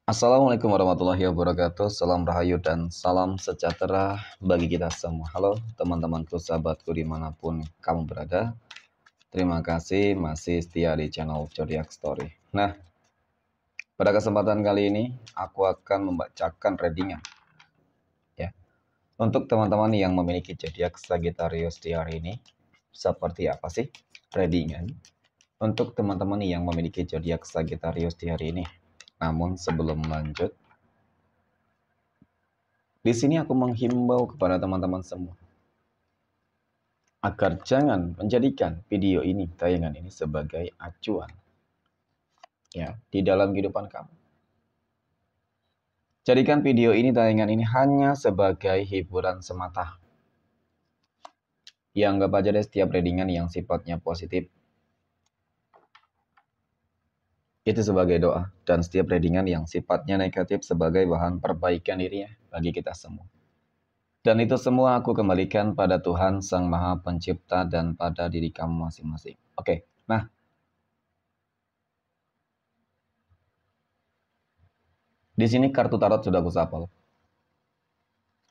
Assalamualaikum warahmatullahi wabarakatuh. Salam rahayu dan salam sejahtera bagi kita semua. Halo teman-temanku, sahabatku dimanapun kamu berada. Terima kasih masih setia di channel Zodiac Story. Nah, pada kesempatan kali ini aku akan membacakan readingan ya. Untuk teman-teman yang memiliki zodiak Sagittarius di hari ini, seperti apa sih readingan? Untuk teman-teman yang memiliki zodiak Sagittarius di hari ini. Namun sebelum lanjut, di sini aku menghimbau kepada teman-teman semua agar jangan menjadikan video ini, tayangan ini sebagai acuan ya di dalam kehidupan kamu. Jadikan video ini, tayangan ini hanya sebagai hiburan semata. Ya, anggap aja deh setiap readingan yang sifatnya positif itu sebagai doa, dan setiap readingan yang sifatnya negatif sebagai bahan perbaikan dirinya bagi kita semua. Dan itu semua aku kembalikan pada Tuhan Sang Maha Pencipta dan pada diri kamu masing-masing. Oke, nah di sini kartu tarot sudah aku sapal.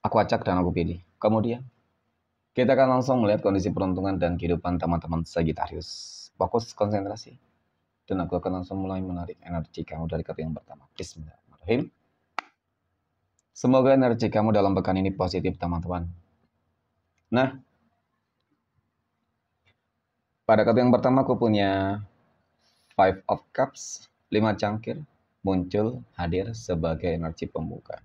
Aku acak dan aku pilih. Kemudian kita akan langsung melihat kondisi peruntungan dan kehidupan teman-teman Sagittarius. Fokus konsentrasi. Dan aku akan langsung mulai menarik energi kamu dari kartu yang pertama. Bismillahirrahmanirrahim. Semoga energi kamu dalam pekan ini positif, teman-teman. Nah, pada kartu yang pertama aku punya Five of Cups, 5 cangkir, muncul hadir sebagai energi pembuka.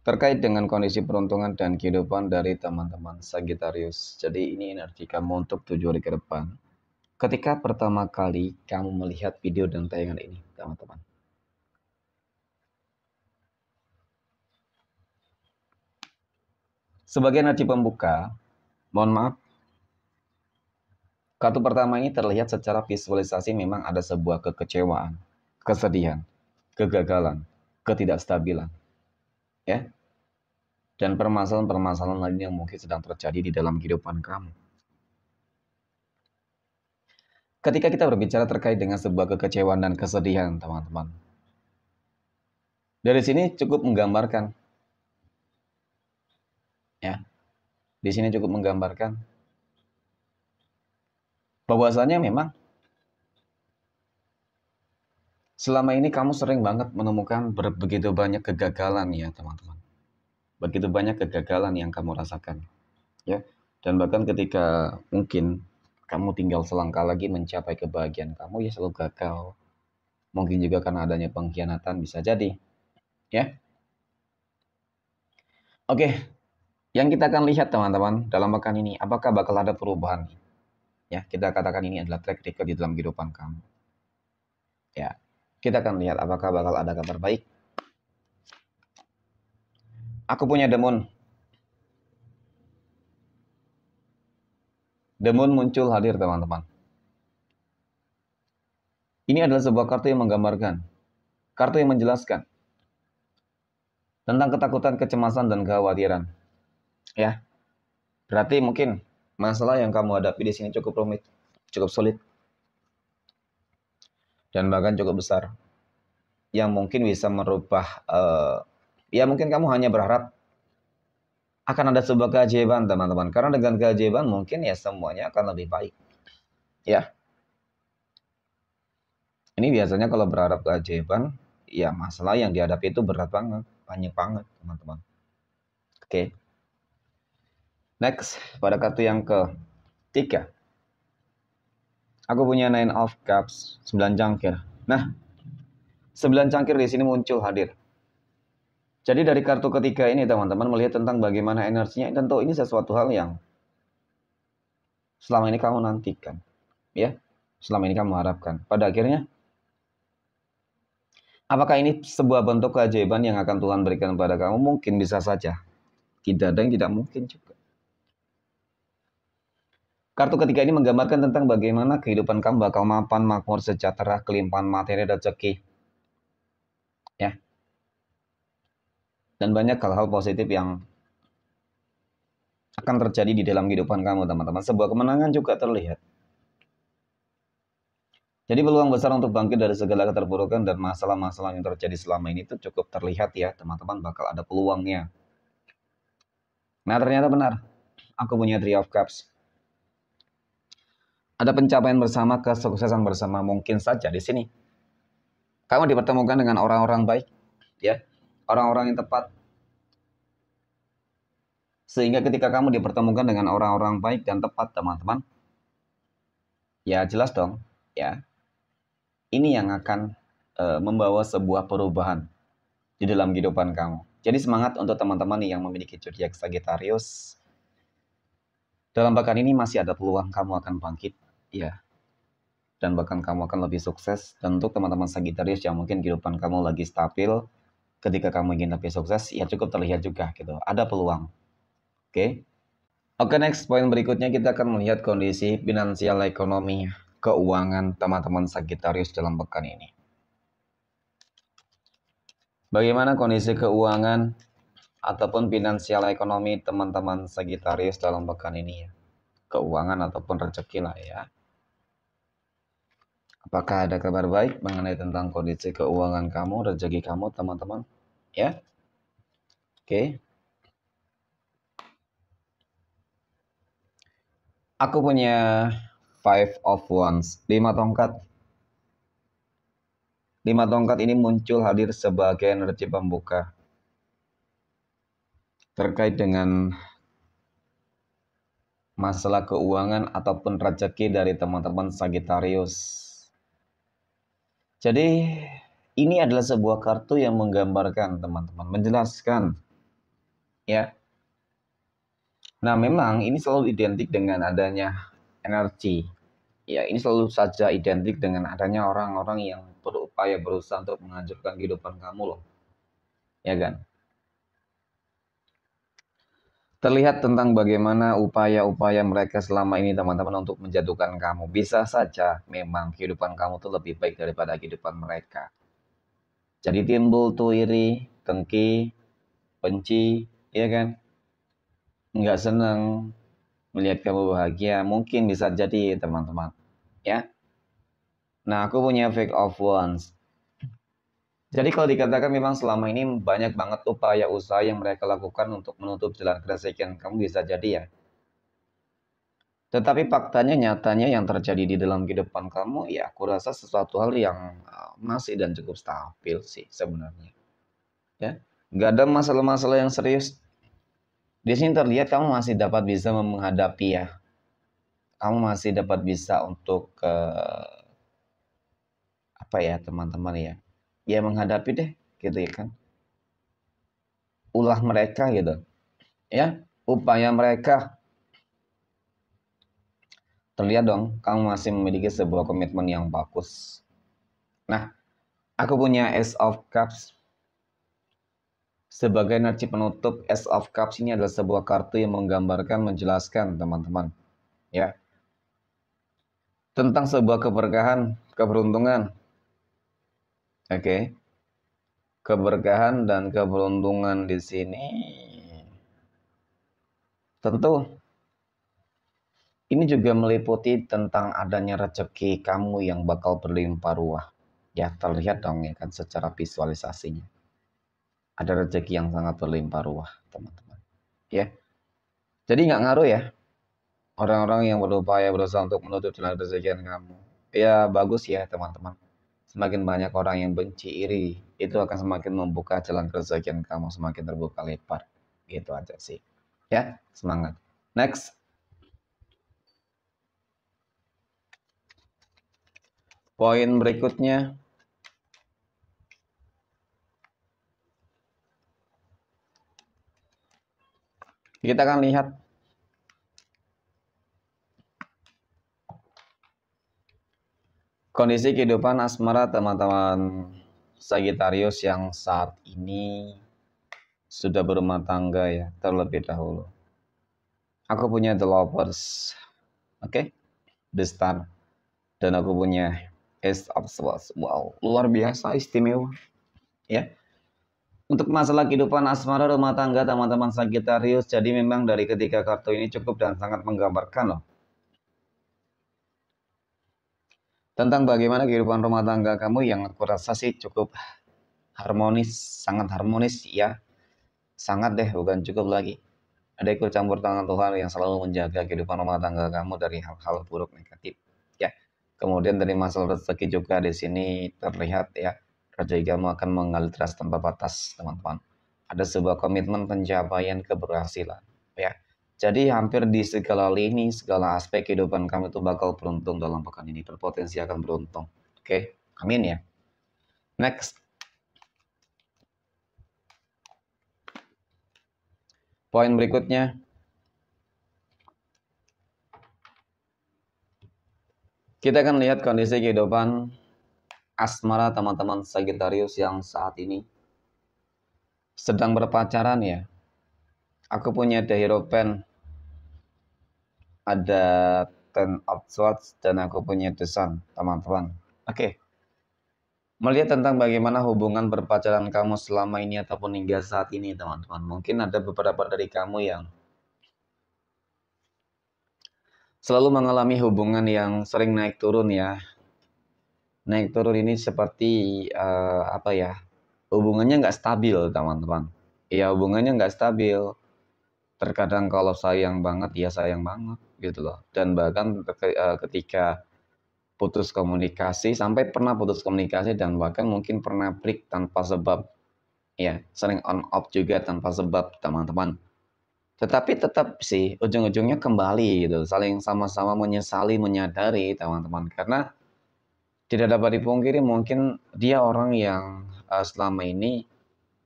Terkait dengan kondisi peruntungan dan kehidupan dari teman-teman Sagittarius. Jadi ini energi kamu untuk 7 hari ke depan. Ketika pertama kali kamu melihat video dan tayangan ini, teman-teman. Sebagai energi pembuka, mohon maaf, kartu pertama ini terlihat secara visualisasi memang ada sebuah kekecewaan, kesedihan, kegagalan, ketidakstabilan, ya, dan permasalahan-permasalahan lain yang mungkin sedang terjadi di dalam kehidupan kamu. Ketika kita berbicara terkait dengan sebuah kekecewaan dan kesedihan, teman-teman, dari sini cukup menggambarkan, ya, di sini cukup menggambarkan bahwasanya memang selama ini kamu sering banget menemukan begitu banyak kegagalan ya teman-teman. Begitu banyak kegagalan yang kamu rasakan. Ya. Dan bahkan ketika mungkin kamu tinggal selangkah lagi mencapai kebahagiaan kamu, ya selalu gagal. Mungkin juga karena adanya pengkhianatan, bisa jadi. Ya. Oke, yang kita akan lihat teman-teman dalam pekan ini, apakah bakal ada perubahan? Ya, kita katakan ini adalah track record di dalam kehidupan kamu. Ya, kita akan lihat apakah bakal ada kabar baik. Aku punya The Moon. The Moon muncul hadir teman-teman. Ini adalah sebuah kartu yang menggambarkan, kartu yang menjelaskan tentang ketakutan, kecemasan, dan kekhawatiran. Ya, berarti mungkin masalah yang kamu hadapi di sini cukup rumit, cukup sulit, dan bahkan cukup besar. Yang mungkin bisa merubah, ya mungkin kamu hanya berharap akan ada sebuah keajaiban teman-teman. Karena dengan keajaiban mungkin ya semuanya akan lebih baik. Ya, ini biasanya kalau berharap keajaiban, ya masalah yang dihadapi itu berat banget, banyak banget teman-teman. Oke. Next, pada kartu yang ketiga. Aku punya Nine of Cups, 9 cangkir. Nah, 9 cangkir di sini muncul hadir. Jadi dari kartu ketiga ini teman-teman melihat tentang bagaimana energinya. Tentu ini sesuatu hal yang selama ini kamu nantikan. Ya, selama ini kamu harapkan. Pada akhirnya, apakah ini sebuah bentuk keajaiban yang akan Tuhan berikan kepada kamu? Mungkin bisa saja. Tidak ada yang tidak mungkin juga. Kartu ketiga ini menggambarkan tentang bagaimana kehidupan kamu bakal mapan, makmur, sejahtera, kelimpahan materi, rezeki. Ya. Dan banyak hal-hal positif yang akan terjadi di dalam kehidupan kamu, teman-teman. Sebuah kemenangan juga terlihat. Jadi peluang besar untuk bangkit dari segala keterpurukan dan masalah-masalah yang terjadi selama ini itu cukup terlihat ya, teman-teman, bakal ada peluangnya. Nah, ternyata benar. Aku punya Three of Cups. Ada pencapaian bersama, kesuksesan bersama, mungkin saja di sini. Kamu dipertemukan dengan orang-orang baik, ya, orang-orang yang tepat. Sehingga ketika kamu dipertemukan dengan orang-orang baik dan tepat, teman-teman, ya jelas dong, ya, ini yang akan membawa sebuah perubahan di dalam kehidupan kamu. Jadi semangat untuk teman-teman yang memiliki zodiak Sagittarius. Dalam pekan ini masih ada peluang kamu akan bangkit, ya. Dan bahkan kamu akan lebih sukses. Dan untuk teman-teman Sagittarius yang mungkin kehidupan kamu lagi stabil, ketika kamu ingin lebih sukses, ya cukup terlihat juga gitu. Ada peluang. Oke. Oke, next poin berikutnya kita akan melihat kondisi finansial ekonomi, keuangan teman-teman Sagittarius dalam pekan ini. Bagaimana kondisi keuangan ataupun finansial ekonomi teman-teman Sagittarius dalam pekan ini ya? Keuangan ataupun rezeki lah ya. Apakah ada kabar baik mengenai tentang kondisi keuangan kamu, rezeki kamu, teman-teman? Ya, oke. Aku punya Five of Wands, 5 tongkat. 5 tongkat ini muncul hadir sebagai energi pembuka terkait dengan masalah keuangan ataupun rezeki dari teman-teman Sagittarius. Jadi ini adalah sebuah kartu yang menggambarkan teman-teman, menjelaskan ya. Nah, memang ini selalu identik dengan adanya energi. Ya, ini selalu saja identik dengan adanya orang-orang yang berupaya berusaha untuk menghancurkan kehidupan kamu loh. Ya kan? Terlihat tentang bagaimana upaya-upaya mereka selama ini teman-teman untuk menjatuhkan kamu. Bisa saja memang kehidupan kamu tuh lebih baik daripada kehidupan mereka. Jadi timbul tuh iri, dengki, benci, ya kan? Nggak senang melihat kamu bahagia. Mungkin bisa jadi teman-teman. Ya. Nah, aku punya Fake of Wands. Jadi kalau dikatakan memang selama ini banyak banget upaya usaha yang mereka lakukan untuk menutup jalan keresahan kamu, bisa jadi ya. Tetapi faktanya, nyatanya yang terjadi di dalam kehidupan kamu, ya aku rasa sesuatu hal yang masih dan cukup stabil sih sebenarnya. Ya, nggak ada masalah-masalah yang serius. Di sini terlihat kamu masih dapat bisa menghadapi ya. Kamu masih dapat bisa untuk apa ya teman-teman ya. Ya menghadapi deh gitu ya kan. Ulah mereka gitu. Ya, upaya mereka. Terlihat dong, kamu masih memiliki sebuah komitmen yang bagus. Nah, aku punya Ace of Cups. Sebagai energi penutup, Ace of Cups ini adalah sebuah kartu yang menggambarkan, menjelaskan teman-teman. Ya, tentang sebuah keberkahan, keberuntungan. Oke. Keberkahan dan keberuntungan di sini tentu ini juga meliputi tentang adanya rezeki kamu yang bakal berlimpah ruah. Ya, terlihat dong ya kan secara visualisasinya. Ada rezeki yang sangat berlimpah ruah, teman-teman. Ya. Jadi nggak ngaruh ya orang-orang yang berupaya berusaha untuk menutup jalan rezeki kamu. Ya, bagus ya, teman-teman. Semakin banyak orang yang benci, iri, itu akan semakin membuka jalan kerezekian kamu semakin terbuka lebar. Gitu aja sih. Ya, semangat. Next. Poin berikutnya. Kita akan lihat kondisi kehidupan asmara teman-teman Sagittarius yang saat ini sudah berumah tangga ya terlebih dahulu. Aku punya The Lovers, oke, The Star, dan aku punya Ace of Swords. Wow, luar biasa istimewa, ya. Untuk masalah kehidupan asmara rumah tangga teman-teman Sagittarius, jadi memang dari ketiga kartu ini cukup dan sangat menggambarkan loh. tentang bagaimana kehidupan rumah tangga kamu yang aku rasa sih cukup harmonis, sangat harmonis ya. Sangat deh, bukan cukup lagi. Ada ikut campur tangan Tuhan yang selalu menjaga kehidupan rumah tangga kamu dari hal-hal buruk negatif. Ya. Kemudian dari masalah rezeki juga di sini terlihat ya, rezeki kamu akan mengalir deras tanpa batas, teman-teman. Ada sebuah komitmen pencapaian keberhasilan, ya. Jadi hampir di segala lini, segala aspek kehidupan kamu itu bakal beruntung dalam pekan ini, berpotensi akan beruntung. Oke, amin ya. Next, poin berikutnya, kita akan lihat kondisi kehidupan asmara teman-teman Sagittarius yang saat ini sedang berpacaran ya. Aku punya The Hierophant, ada Ten of Swords, dan aku punya The Sun, teman-teman. Oke. Melihat tentang bagaimana hubungan berpacaran kamu selama ini ataupun hingga saat ini, teman-teman. Mungkin ada beberapa dari kamu yang selalu mengalami hubungan yang sering naik turun ya. Naik turun ini seperti apa ya? Hubungannya nggak stabil, teman-teman. Ya, hubungannya nggak stabil. Terkadang kalau sayang banget, ya sayang banget gitu loh. Dan bahkan ketika putus komunikasi, sampai pernah putus komunikasi dan bahkan mungkin pernah break tanpa sebab. Ya, sering on off juga tanpa sebab, teman-teman. Tetapi tetap sih ujung-ujungnya kembali gitu, saling sama-sama menyesali, menyadari, teman-teman. Karena tidak dapat dipungkiri mungkin dia orang yang selama ini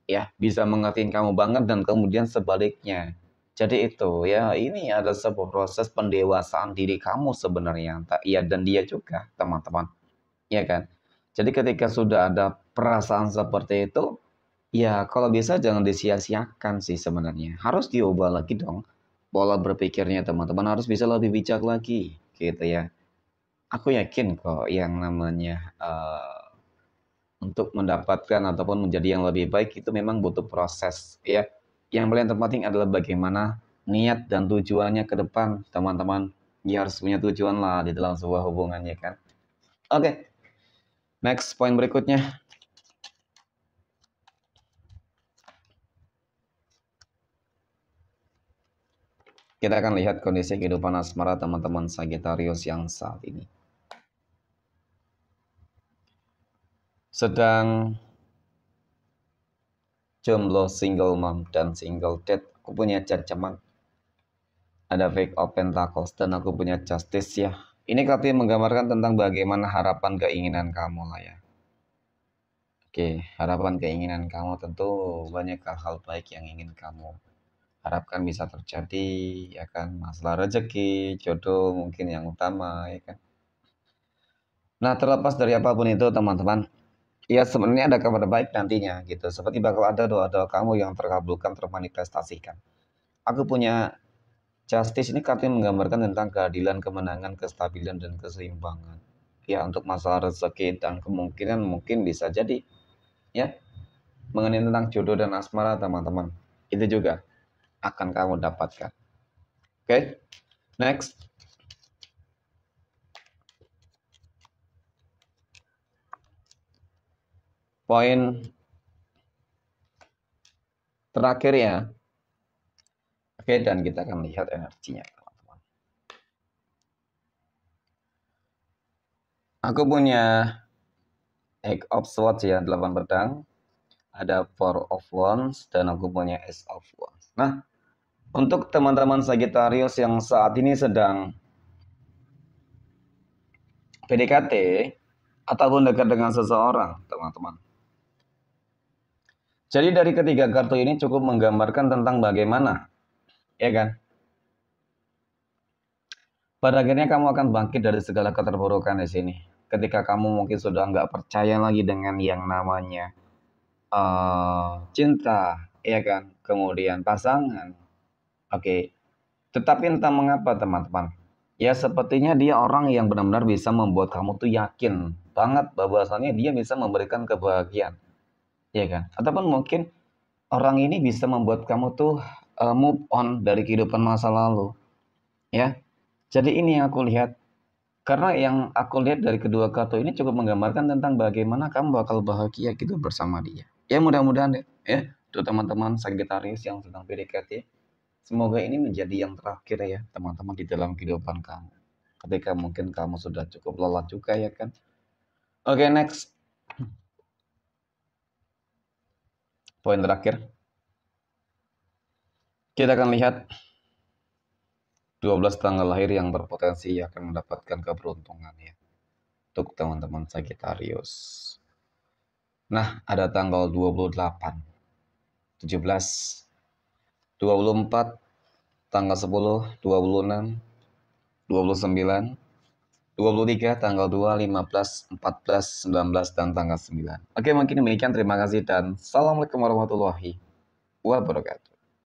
ya bisa mengertiin kamu banget dan kemudian sebaliknya. Jadi itu ya, ini adalah sebuah proses pendewasaan diri kamu sebenarnya, tak iya, dan dia juga, teman-teman. Ya kan? Jadi ketika sudah ada perasaan seperti itu, ya kalau bisa jangan disia-siakan sih sebenarnya. Harus diubah lagi dong pola berpikirnya, teman-teman, harus bisa lebih bijak lagi gitu ya. Aku yakin kok yang namanya untuk mendapatkan ataupun menjadi yang lebih baik itu memang butuh proses ya. Yang paling terpenting adalah bagaimana niat dan tujuannya ke depan, teman-teman. Ya harus punya tujuan lah di dalam sebuah hubungannya kan. Oke, next poin berikutnya. Kita akan lihat kondisi kehidupan asmara teman-teman Sagittarius yang saat ini sedang jomblo, single mom, dan single dad. Aku punya cacaman. Ada fake of pentacles dan aku punya justice ya. Ini katanya menggambarkan tentang bagaimana harapan keinginan kamu lah ya. Oke, harapan keinginan kamu tentu banyak hal-hal baik yang ingin kamu harapkan bisa terjadi, ya kan? Masalah rezeki, jodoh mungkin yang utama, ya kan? Nah, terlepas dari apapun itu, teman-teman, ya sebenarnya ada kabar baik nantinya gitu. Seperti bakal ada doa-doa kamu yang terkabulkan, termanifestasikan. Aku punya justice, ini kartunya menggambarkan tentang keadilan, kemenangan, kestabilan, dan keseimbangan. Ya, untuk masalah rezeki dan kemungkinan mungkin bisa jadi ya mengenai tentang jodoh dan asmara, teman-teman. Itu juga akan kamu dapatkan. Oke, next. Poin terakhir ya. Oke, dan kita akan lihat energinya, teman-teman. Aku punya Eight of Swords ya, 8 pedang. Ada Four of Wands dan aku punya Ace of Wands. Nah, untuk teman-teman Sagittarius yang saat ini sedang PDKT ataupun dekat dengan seseorang, teman-teman. Jadi dari ketiga kartu ini cukup menggambarkan tentang bagaimana, ya kan? Pada akhirnya kamu akan bangkit dari segala keterpurukan di sini. Ketika kamu mungkin sudah nggak percaya lagi dengan yang namanya cinta, ya kan? Kemudian pasangan. Oke. Tetapi entah mengapa teman-teman. Ya sepertinya dia orang yang benar-benar bisa membuat kamu tuh yakin banget bahwasannya dia bisa memberikan kebahagiaan. Ya kan? Ataupun mungkin orang ini bisa membuat kamu tuh move on dari kehidupan masa lalu. Ya. Jadi ini yang aku lihat. Karena yang aku lihat dari kedua kartu ini cukup menggambarkan tentang bagaimana kamu bakal bahagia gitu bersama dia. Ya mudah-mudahan deh, ya, untuk teman-teman Sagittarius yang sedang PDKT, semoga ini menjadi yang terakhir ya teman-teman di dalam kehidupan kamu. Ketika mungkin kamu sudah cukup lelah juga ya kan. Oke, next. Poin terakhir. Kita akan lihat 12 tanggal lahir yang berpotensi akan mendapatkan keberuntungan ya. Untuk teman-teman Sagittarius. Nah, ada tanggal 28, 17, 24, tanggal 10, 26, 29, 23, tanggal 2, 15, 14, 19, dan tanggal 9. Oke, mungkin demikian. Terima kasih dan Assalamualaikum warahmatullahi wabarakatuh.